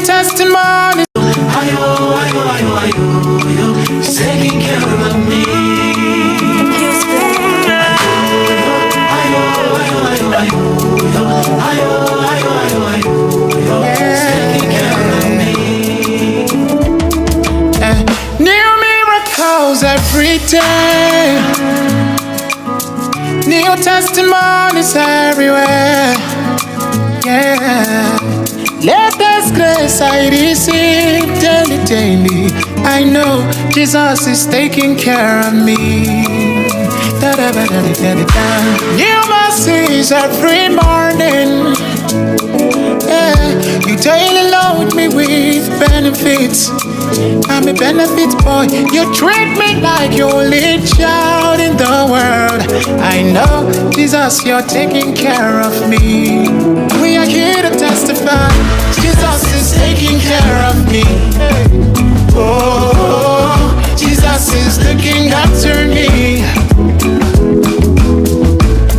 testimony. He's taking care of me. New miracles every day. New testimonies everywhere. Yeah. Latest grace I receive daily. I know Jesus is taking care of me. New mercies every morning. Yeah, you daily load me with benefits. I'm a benefit boy. You treat me like your only child in the world. I know, Jesus, you're taking care of me. We are here to testify. Jesus is taking care of me. Oh, Jesus is looking after me.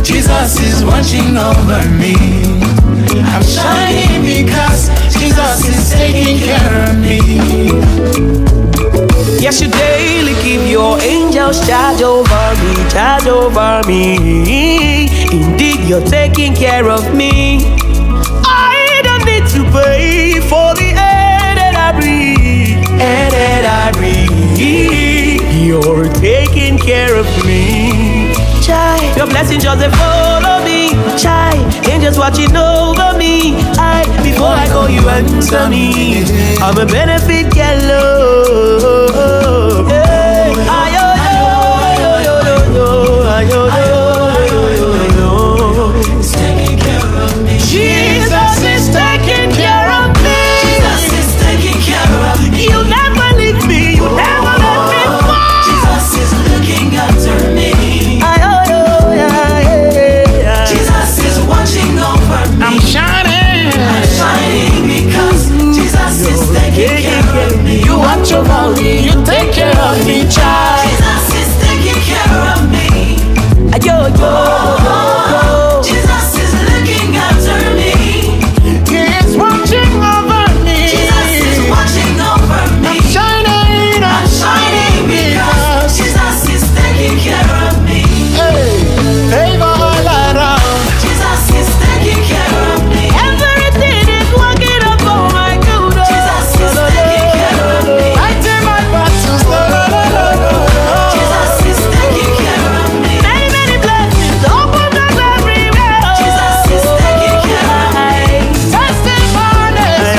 Jesus is watching over me. I'm shining because Jesus is taking care of me. Yes, you daily keep your angels charge over me, charge over me. Indeed, you're taking care of me. I don't need to pay for the air that I breathe, air that I breathe. You're taking care of me. Chai, your blessings just they follow me. Chai, angels watching over me. Before I call you answer me. I'm a benefit yellow. Hey, He's taking care of me. Jesus is taking care of me. Jesus is taking care of me. You never leave me. You never let me fall. Jesus is looking after me. Jesus is watching over me. I'm shining. I'm shining because Jesus is taking care of me. You watch over me. You take care of me, child. Jesus is taking care of me. Jesus is looking after me. He is watching over me. Jesus is watching over me. I'm shining. I'm shining because Jesus is taking care of me. Hey, favor all around. Jesus is taking care of me. Everything is working up for my good. Jesus is taking care of me. Fighting my battles. Jesus is taking care of me. Many, many blessings open up everywhere. Jesus is taking care of me. Testimonies.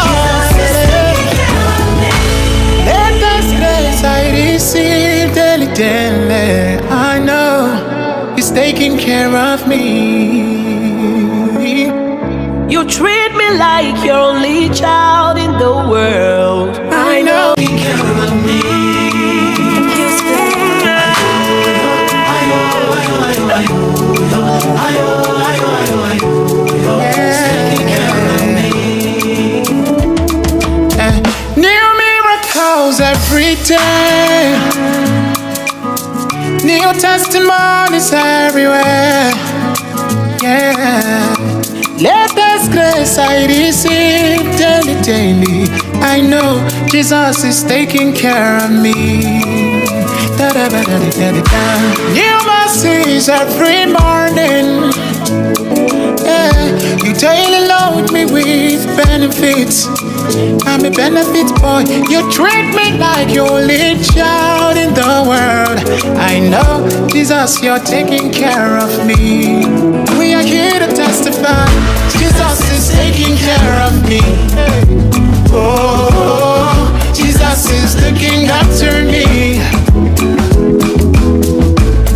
Jesus is taking care of me. Latest grace I receive daily. I know He's taking care of me. You treat me like your only child in the world. I know. Taking care of me. New miracles every day. New testimonies everywhere. Yeah. Latest grace I receive daily. I know Jesus is taking care of me. New mercies every morning. Yeah, you daily load me with benefits. I'm a benefit boy. You treat me like your only child in the world. I know, Jesus, you're taking care of me. We are here to testify. Jesus is taking care of me. Oh, Jesus is looking after me.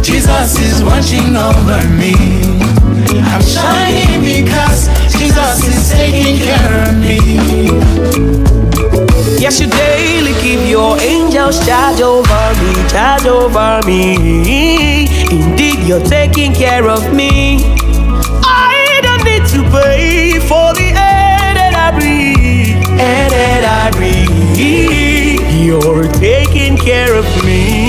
Jesus is watching over me. I'm shining because Jesus is taking care of me. Yes, you daily keep your angels charge over me, charge over me. Indeed, you're taking care of me. I don't need to pay for the air that I breathe, air that I breathe. You're taking care of me.